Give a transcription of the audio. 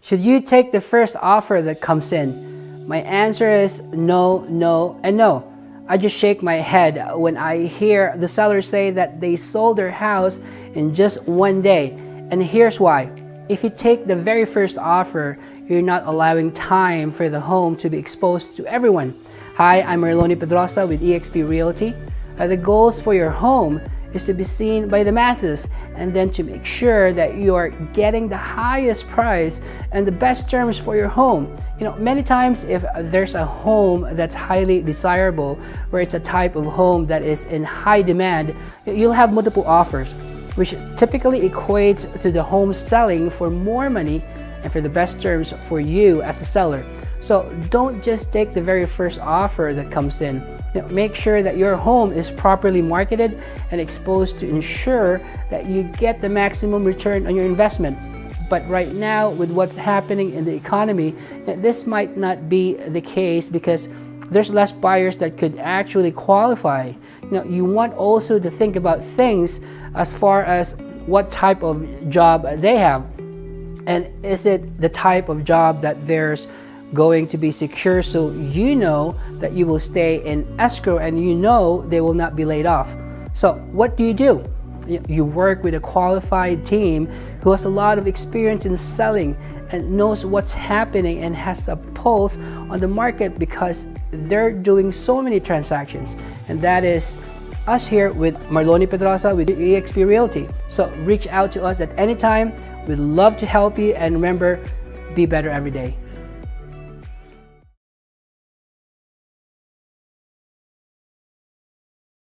Should you take the first offer that comes in? My answer is no, no, and no. I just shake my head when I hear the seller say that they sold their house in just one day. And here's why. If you take the very first offer, you're not allowing time for the home to be exposed to everyone. Hi, I'm Marlon Pedrosa with eXp Realty. The goals for your home is to be seen by the masses, and then to make sure that you are getting the highest price and the best terms for your home. Many times if there's a home that's highly desirable, where it's a type of home that is in high demand, you'll have multiple offers, which typically equates to the home selling for more money and for the best terms for you as a seller. So don't just take the very first offer that comes in. Make sure that your home is properly marketed and exposed to ensure that you get the maximum return on your investment. But right now, with what's happening in the economy, this might not be the case because there's less buyers that could actually qualify. You want also to think about things as far as what type of job they have. And is it the type of job that there's going to be secure, so you know that you will stay in escrow and you know they will not be laid off? So what do? You work with a qualified team who has a lot of experience in selling and knows what's happening and has a pulse on the market because they're doing so many transactions. And that is us here with Marlon Pedrosa with eXp Realty. So reach out to us at any time. We'd love to help you, and remember, be better every day.